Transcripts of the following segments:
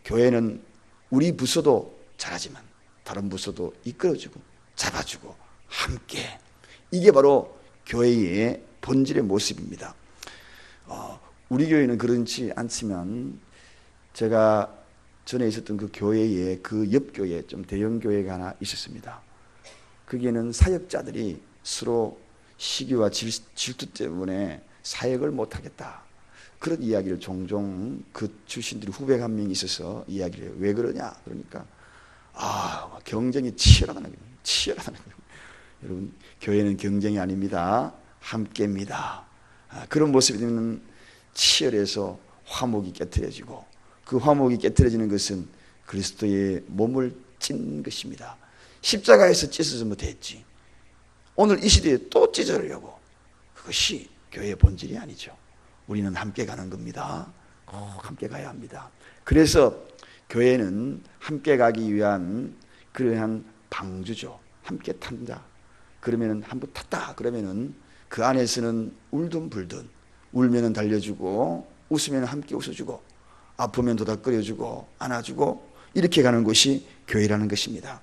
교회는 우리 부서도 잘하지만 다른 부서도 이끌어주고 잡아주고 함께, 이게 바로 교회의 본질의 모습입니다. 우리 교회는 그렇지 않지만 제가 전에 있었던 그 교회에, 그 옆교회, 좀 대형 교회가 하나 있었습니다. 거기에는 사역자들이 서로 시기와 질투 때문에 사역을 못하겠다, 그런 이야기를 종종 그 출신들이 후배가 한 명이 있어서 이야기를 해요. 왜 그러냐? 그러니까 경쟁이 치열하다는 거예요. 치열하다는 거예요. 여러분, 교회는 경쟁이 아닙니다. 함께입니다. 그런 모습이 되면 치열해서 화목이 깨트려지고, 그 화목이 깨트려지는 것은 그리스도의 몸을 찢는 것입니다. 십자가에서 찢어서 못했지 오늘 이 시대에 또 찢으려고, 그것이 교회의 본질이 아니죠. 우리는 함께 가는 겁니다. 꼭 함께 가야 합니다. 그래서 교회는 함께 가기 위한 그러한 방주죠. 함께 탄다. 그러면은 한번 탔다. 그러면은 그 안에서는 울든 불든, 울면은 달려주고, 웃으면 함께 웃어주고, 아프면 도닥거려주고, 안아주고, 이렇게 가는 것이 교회라는 것입니다.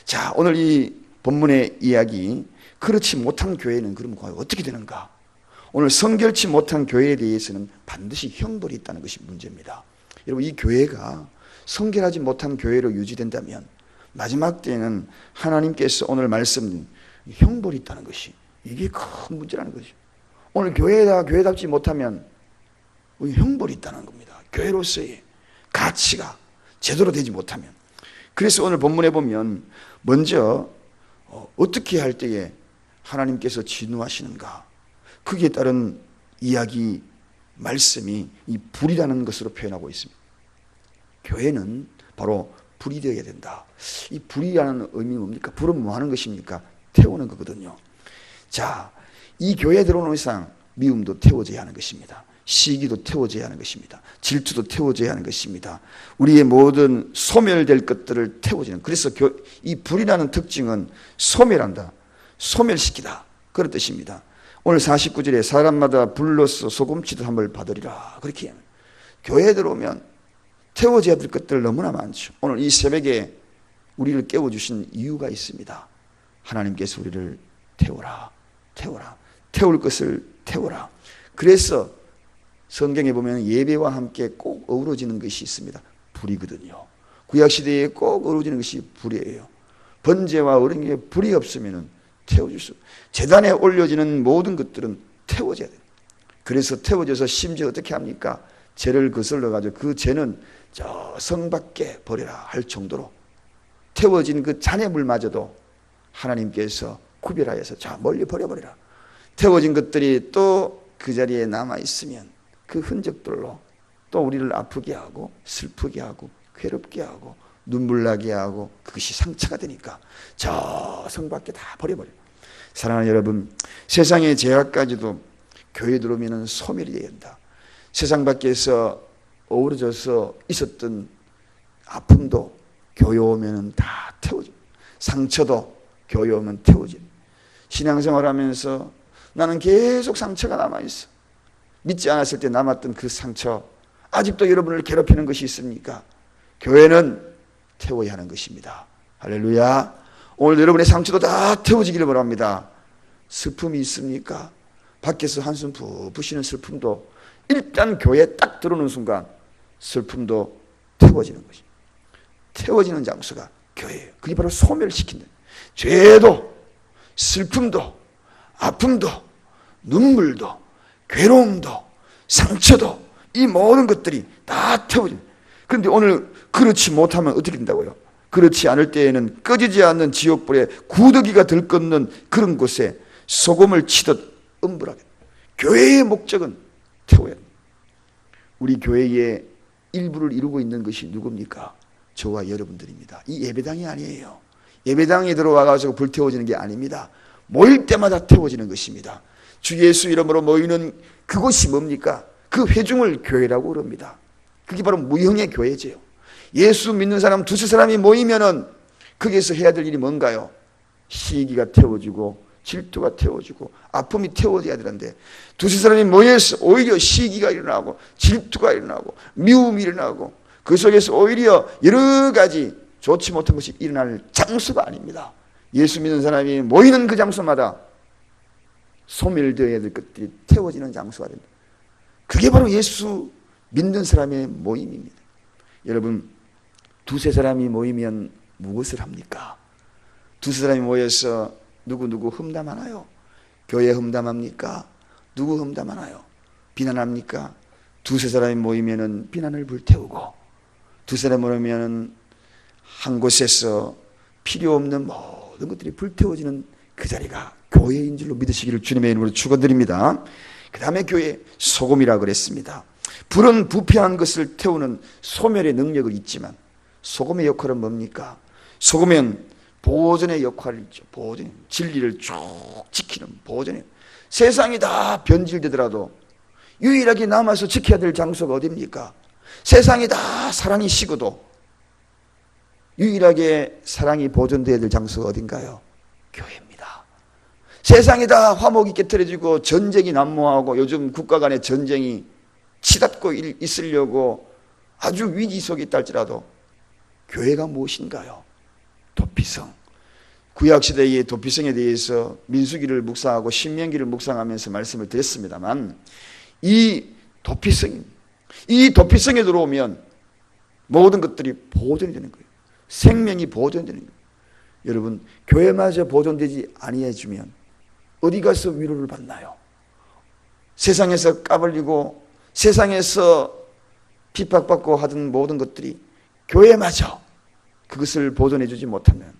자, 오늘 이 본문의 이야기, 그렇지 못한 교회는 그럼 어떻게 되는가? 오늘 성결치 못한 교회에 대해서는 반드시 형벌이 있다는 것이 문제입니다. 여러분, 이 교회가 성결하지 못한 교회로 유지된다면 마지막 때에는 하나님께서 오늘 말씀 형벌이 있다는 것이, 이게 큰 문제라는 것이죠. 오늘 교회답지 못하면 형벌이 있다는 겁니다. 교회로서의 가치가 제대로 되지 못하면. 그래서 오늘 본문에 보면 먼저 어떻게 할 때에 하나님께서 진노하시는가, 거기에 따른 이야기 말씀이 이 불이라는 것으로 표현하고 있습니다. 교회는 바로 불이 되어야 된다. 이 불이라는 의미는 뭡니까? 불은 뭐 하는 것입니까? 태우는 거거든요. 자, 이 교회에 들어오는 이상 미움도 태워져야 하는 것입니다. 시기도 태워져야 하는 것입니다. 질투도 태워져야 하는 것입니다. 우리의 모든 소멸될 것들을 태워지는, 그래서 이 불이라는 특징은 소멸한다, 소멸시키다, 그런 뜻입니다. 오늘 49절에 사람마다 불로서 소금치듯 함을 받으리라, 그렇게 합니다. 교회에 들어오면 태워져야 될 것들 너무나 많죠. 오늘 이 새벽에 우리를 깨워주신 이유가 있습니다. 하나님께서 우리를 태워라, 태워라, 태울 것을 태워라. 그래서 성경에 보면 예배와 함께 꼭 어우러지는 것이 있습니다. 불이거든요. 구약시대에 꼭 어우러지는 것이 불이에요. 번제와 어른에 불이 없으면 태워줄 수, 제단에 올려지는 모든 것들은 태워져야 돼요. 그래서 태워져서 심지어 어떻게 합니까? 죄를 거슬러가지고 그 죄는 저 성 밖에 버려라 할 정도로 태워진 그 잔해물마저도 하나님께서 구별하여서 자 멀리 버려버리라. 태워진 것들이 또 그 자리에 남아있으면 그 흔적들로 또 우리를 아프게 하고 슬프게 하고 괴롭게 하고 눈물 나게 하고, 그것이 상처가 되니까 저 성 밖에 다 버려버려. 사랑하는 여러분, 세상의 죄악까지도 교회에 들어오면 소멸이 된다. 세상 밖에서 어우러져서 있었던 아픔도 교회 오면 다 태워져. 상처도 교회 오면 태워져. 신앙생활하면서 나는 계속 상처가 남아있어. 믿지 않았을 때 남았던 그 상처, 아직도 여러분을 괴롭히는 것이 있습니까? 교회는 태워야 하는 것입니다. 할렐루야. 오늘 여러분의 상처도 다 태워지기를 바랍니다. 슬픔이 있습니까? 밖에서 한숨 푸시는 슬픔도 일단 교회에 딱 들어오는 순간 슬픔도 태워지는 것입니다. 태워지는 장소가 교회예요. 그게 바로 소멸시킨다. 죄도 슬픔도 아픔도 눈물도 괴로움도 상처도, 이 모든 것들이 다 태워집니다. 그런데 오늘 그렇지 못하면 어떻게 된다고요? 그렇지 않을 때에는 꺼지지 않는 지옥불에 구더기가 들끓는 그런 곳에 소금을 치듯 음불하게. 교회의 목적은 태워야 합니다. 우리 교회의 일부를 이루고 있는 것이 누굽니까? 저와 여러분들입니다. 이 예배당이 아니에요. 예배당에 들어와가지고 불태워지는 게 아닙니다. 모일 때마다 태워지는 것입니다. 주 예수 이름으로 모이는 그것이 뭡니까? 그 회중을 교회라고 그럽니다. 그게 바로 무형의 교회지요. 예수 믿는 사람 두세 사람이 모이면은 거기에서 해야 될 일이 뭔가요? 시기가 태워지고 질투가 태워지고 아픔이 태워져야 되는데, 두세 사람이 모여서 오히려 시기가 일어나고 질투가 일어나고 미움이 일어나고 그 속에서 오히려 여러 가지 좋지 못한 것이 일어날 장소가 아닙니다. 예수 믿는 사람이 모이는 그 장소마다 소멸되어야 될 것들이 태워지는 장소가 됩니다. 그게 바로 예수 믿는 사람의 모임입니다. 여러분, 두세 사람이 모이면 무엇을 합니까? 두세 사람이 모여서 누구 험담하나요? 교회 험담합니까? 누구 험담하나요? 비난합니까? 두세 사람이 모이면 비난을 불태우고, 두세 사람이 모이면 한 곳에서 필요 없는 모든 것들이 불태워지는 그 자리가 교회인 줄로 믿으시기를 주님의 이름으로 축원드립니다. 그 다음에 교회 소금이라고 그랬습니다. 불은 부패한 것을 태우는 소멸의 능력을 있지만 소금의 역할은 뭡니까? 소금은 보존의 역할을 있죠. 보존, 진리를 쭉 지키는 보존의. 세상이 다 변질되더라도 유일하게 남아서 지켜야 될 장소가 어디입니까? 세상이 다 사랑이 식어도 유일하게 사랑이 보존되어야 될 장소가 어딘가요? 교회입니다. 세상이 다 화목이 깨트려지고 전쟁이 난무하고 요즘 국가 간의 전쟁이 치닫고 있으려고 아주 위기 속에 있다 할지라도 교회가 무엇인가요? 도피성. 구약시대의 도피성에 대해서 민수기를 묵상하고 신명기를 묵상하면서 말씀을 드렸습니다만 이 도피성에 들어오면 모든 것들이 보존이 되는 거예요. 생명이 보존되는 거예요. 여러분, 교회마저 보존되지 아니해주면 어디 가서 위로를 받나요? 세상에서 까불리고 세상에서 핍박받고 하던 모든 것들이 교회마저 그것을 보존해주지 못하면,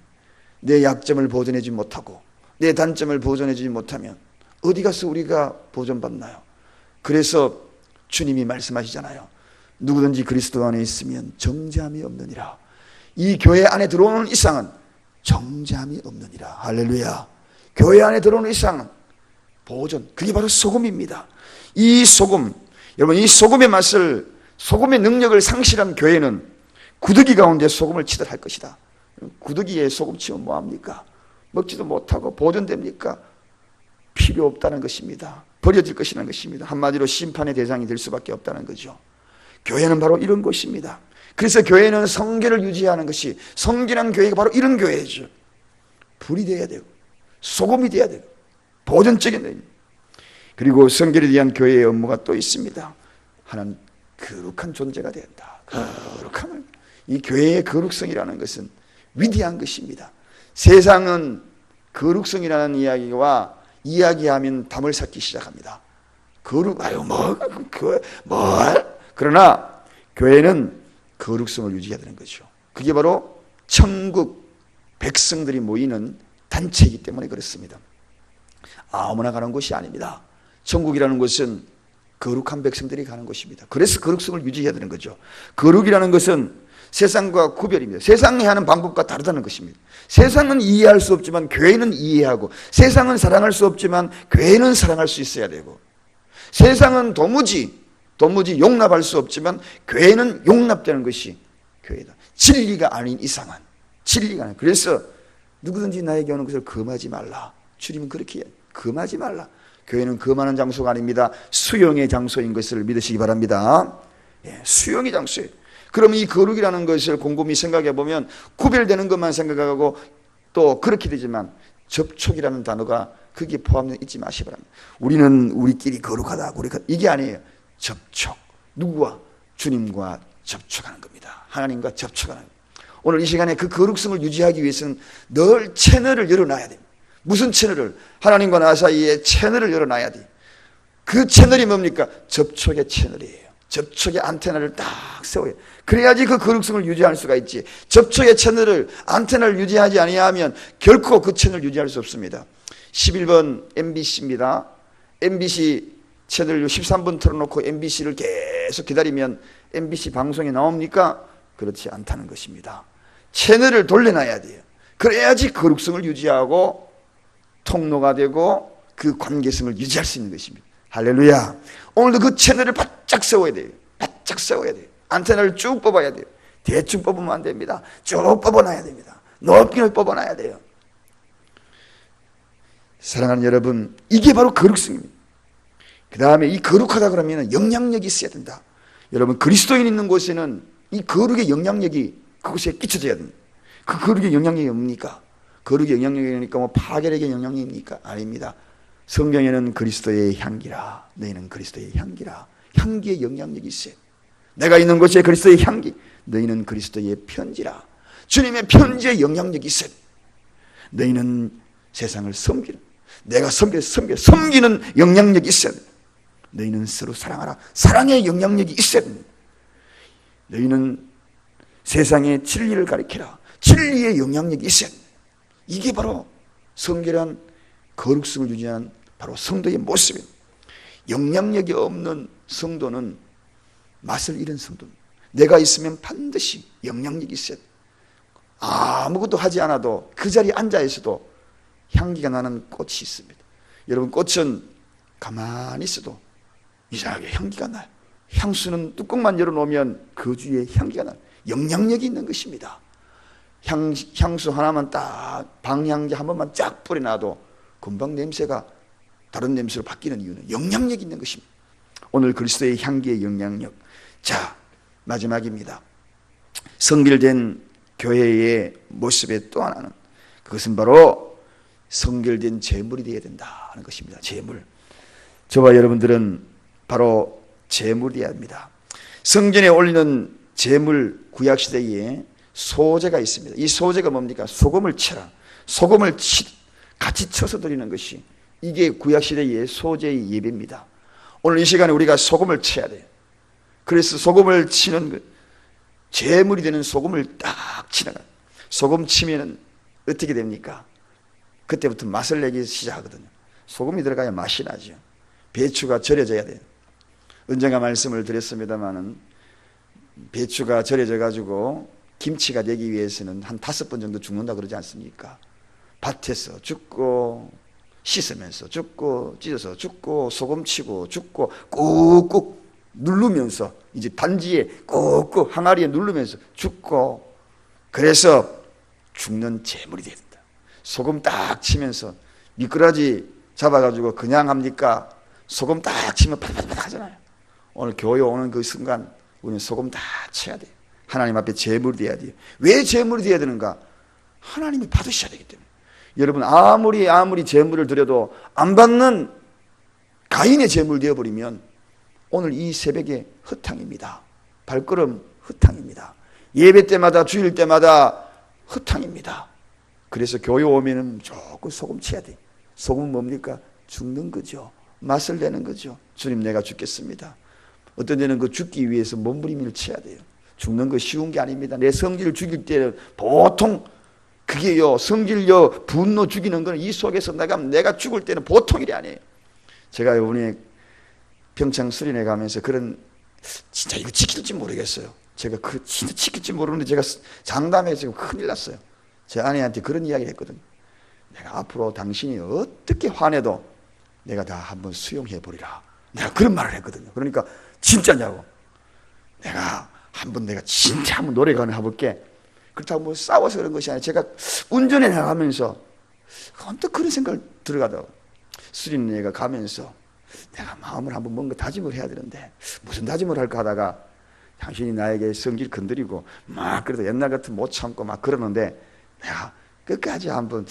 내 약점을 보존해주지 못하고 내 단점을 보존해주지 못하면 어디 가서 우리가 보존받나요? 그래서 주님이 말씀하시잖아요. 누구든지 그리스도 안에 있으면 정죄함이 없느니라. 이 교회 안에 들어오는 이상은 정죄함이 없느니라. 할렐루야. 교회 안에 들어오는 이상은 보존, 그게 바로 소금입니다. 이 소금, 여러분, 이 소금의 맛을, 소금의 능력을 상실한 교회는 구더기 가운데 소금을 치듯 할 것이다. 구더기에 소금 치면 뭐합니까? 먹지도 못하고 보존됩니까? 필요 없다는 것입니다. 버려질 것이라는 것입니다. 한마디로 심판의 대상이 될 수밖에 없다는 거죠. 교회는 바로 이런 것입니다. 그래서 교회는 성결을 유지하는 것이, 성결한 교회가 바로 이런 교회죠. 불이 되어야 되고 소금이 되어야 되고 보존적인 의미. 그리고 성결에 대한 교회의 업무가 또 있습니다. 하나는 거룩한 존재가 된다. 거룩함을. 이 교회의 거룩성이라는 것은 위대한 것입니다. 세상은 거룩성이라는 이야기와 이야기하면 담을 쌓기 시작합니다. 그러나 교회는 거룩성을 유지해야 되는 거죠. 그게 바로 천국 백성들이 모이는 단체이기 때문에 그렇습니다. 아무나 가는 곳이 아닙니다. 천국이라는 곳은 거룩한 백성들이 가는 곳입니다. 그래서 거룩성을 유지해야 되는 거죠. 거룩이라는 것은 세상과 구별입니다. 세상이 하는 방법과 다르다는 것입니다. 세상은 이해할 수 없지만 교회는 이해하고, 세상은 사랑할 수 없지만 교회는 사랑할 수 있어야 되고, 세상은 도무지 용납할 수 없지만 교회는 용납되는 것이 교회다. 진리가 아닌 이상은, 진리가 아닌. 그래서 누구든지 나에게 오는 것을 금하지 말라. 주님은 그렇게 해요. 금하지 말라. 교회는 금하는 장소가 아닙니다. 수용의 장소인 것을 믿으시기 바랍니다. 수용의 장소예요. 그럼 이 거룩이라는 것을 곰곰이 생각해 보면 구별되는 것만 생각하고 또 그렇게 되지만 접촉이라는 단어가 거기에 포함되어 있지 마시기 바랍니다. 우리는 우리끼리 거룩하다. 이게 아니에요. 접촉. 누구와? 주님과 접촉하는 겁니다. 하나님과 접촉하는 겁니다. 오늘 이 시간에 그 거룩성을 유지하기 위해서는 늘 채널을 열어놔야 됩니다. 무슨 채널을? 하나님과 나 사이에 채널을 열어놔야 돼요. 그 채널이 뭡니까? 접촉의 채널이에요. 접촉의 안테나를 딱 세워요. 그래야지 그 거룩성을 유지할 수가 있지. 접촉의 채널을, 안테나를 유지하지 아니하면 결코 그 채널을 유지할 수 없습니다. 11번 MBC입니다. MBC 채널 13분 틀어놓고 MBC를 계속 기다리면 MBC 방송이 나옵니까? 그렇지 않다는 것입니다. 채널을 돌려놔야 돼요. 그래야지 거룩성을 유지하고 통로가 되고 그 관계성을 유지할 수 있는 것입니다. 할렐루야. 오늘도 그 채널을 바짝 세워야 돼요. 바짝 세워야 돼요. 안테나를 쭉 뽑아야 돼요. 대충 뽑으면 안 됩니다. 쭉 뽑아놔야 됩니다. 높게 뽑아놔야 돼요. 사랑하는 여러분, 이게 바로 거룩성입니다. 그 다음에 이 거룩하다 그러면 영향력이 있어야 된다. 여러분, 그리스도인 있는 곳에는 이 거룩의 영향력이 그곳에 끼쳐져야 됩니다. 그 거룩의 영향력이 뭡니까? 거룩의 영향력이니까 뭐 파괴력의 영향력입니까? 아닙니다. 성경에는 그리스도의 향기라. 너희는 그리스도의 향기라. 향기의 영향력이 있어요. 내가 있는 곳에 그리스도의 향기. 너희는 그리스도의 편지라. 주님의 편지의 영향력이 있어요. 너희는 세상을 섬기는, 내가 섬기는 영향력이 있어야 됩니다. 너희는 서로 사랑하라. 사랑의 영향력이 있어야 됩니다. 너희는 세상에 진리를 가리키라. 진리의 영향력이 있어야 됩니다. 이게 바로 성결한 거룩성을 유지하는 바로 성도의 모습입니다. 영향력이 없는 성도는 맛을 잃은 성도입니다. 내가 있으면 반드시 영향력이 있어야 돼요. 아무것도 하지 않아도 그 자리에 앉아 있어도 향기가 나는 꽃이 있습니다. 여러분, 꽃은 가만히 있어도 이상하게 향기가 나요. 향수는 뚜껑만 열어놓으면 그 주위에 향기가 나요. 영향력이 있는 것입니다. 향수 하나만 딱 방향제 한 번만 쫙 뿌려놔도 금방 냄새가 다른 냄새로 바뀌는 이유는 영향력이 있는 것입니다. 오늘 그리스도의 향기의 영향력. 자, 마지막입니다. 성결된 교회의 모습의 또 하나는, 그것은 바로 성결된 제물이 되어야 된다는 것입니다. 제물. 저와 여러분들은 바로 제물이 되어야 합니다. 성전에 올리는 제물, 구약시대에 소제가 있습니다. 이 소제가 뭡니까? 소금을 쳐라. 소금을 같이 쳐서 드리는 것이, 이게 구약시대의 소제의 예배입니다. 오늘 이 시간에 우리가 소금을 쳐야 돼요. 그래서 소금을 치는 것, 제물이 되는 소금을 딱 치는 것. 소금 치면은 어떻게 됩니까? 그때부터 맛을 내기 시작하거든요. 소금이 들어가야 맛이 나죠. 배추가 절여져야 돼요. 언젠가 말씀을 드렸습니다마는 배추가 절여져 가지고 김치가 되기 위해서는 한 5번 정도 죽는다 그러지 않습니까? 밭에서 죽고, 씻으면서 죽고, 찢어서 죽고, 소금 치고 죽고, 꾹꾹 누르면서, 이제 단지에 꾹꾹 항아리에 누르면서 죽고, 그래서 죽는 제물이 돼야 된다. 소금 딱 치면서 미꾸라지 잡아가지고 그냥 합니까? 소금 딱 치면 파닥파닥 하잖아요. 오늘 교회 오는 그 순간 우리는 소금 다 쳐야 돼요. 하나님 앞에 제물이 돼야 돼요. 왜 제물이 돼야 되는가? 하나님이 받으셔야 되기 때문에. 여러분, 아무리 제물을 드려도 안 받는 가인의 제물 되어버리면 오늘 이 새벽에 헛탕입니다. 발걸음 헛탕입니다. 예배 때마다, 주일 때마다 헛탕입니다. 그래서 교회 오면은 조금 소금 쳐야 돼. 소금은 뭡니까? 죽는 거죠. 맛을 내는 거죠. 주님, 내가 죽겠습니다. 어떤 데는 그 죽기 위해서 몸부림을 쳐야 돼요. 죽는 거 쉬운 게 아닙니다. 내 성질을 죽일 때는 보통 그게요, 성질요, 분노 죽이는 거는 이 속에서 내가 죽을 때는 보통 일이 아니에요. 제가 이번에 평창 수련회 가면서 그런, 진짜 이거 지킬지 모르겠어요. 제가 진짜 지킬지 모르는데 제가 장담해서 큰일 났어요. 제 아내한테 그런 이야기를 했거든요. 내가 앞으로 당신이 어떻게 화내도 내가 다 한번 수용해 보리라. 내가 그런 말을 했거든요. 그러니까 진짜냐고. 내가 진짜 한번 노래관을 해볼게. 그렇다고 뭐 싸워서 그런 것이 아니라 제가 운전해 나가면서 언뜻 그런 생각을 들어가다가 수련회가 가면서 내가 마음을 한번 뭔가 다짐을 해야 되는데 무슨 다짐을 할까 하다가 당신이 나에게 성질 건드리고 막 그래도 옛날 같은 못 참고 막 그러는데 내가 끝까지 한번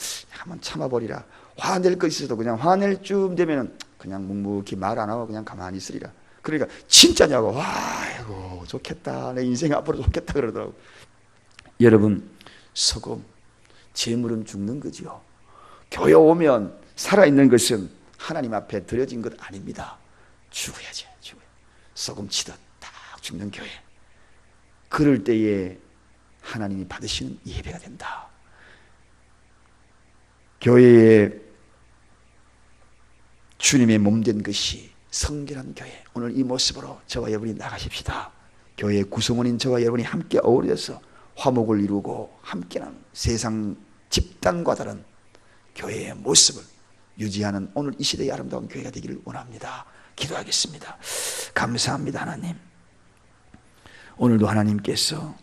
참아버리라. 화낼 거 있어도 그냥 화낼 쯤 되면은 그냥 묵묵히 말 안 하고 그냥 가만히 있으리라. 그러니까 진짜냐고. 아이고 좋겠다. 내 인생 앞으로 좋겠다 그러더라고. 여러분, 소금, 제물은 죽는 거지요. 교회 오면 살아있는 것은 하나님 앞에 드려진 것 아닙니다. 죽어야지. 소금 치듯 딱 죽는 교회. 그럴 때에 하나님이 받으시는 예배가 된다. 교회에 주님의 몸된 것이 성결한 교회. 오늘 이 모습으로 저와 여러분이 나가십시다. 교회의 구성원인 저와 여러분이 함께 어우러서 화목을 이루고 함께하는 세상 집단과 다른 교회의 모습을 유지하는 오늘 이 시대의 아름다운 교회가 되기를 원합니다. 기도하겠습니다. 감사합니다. 하나님, 오늘도 하나님께서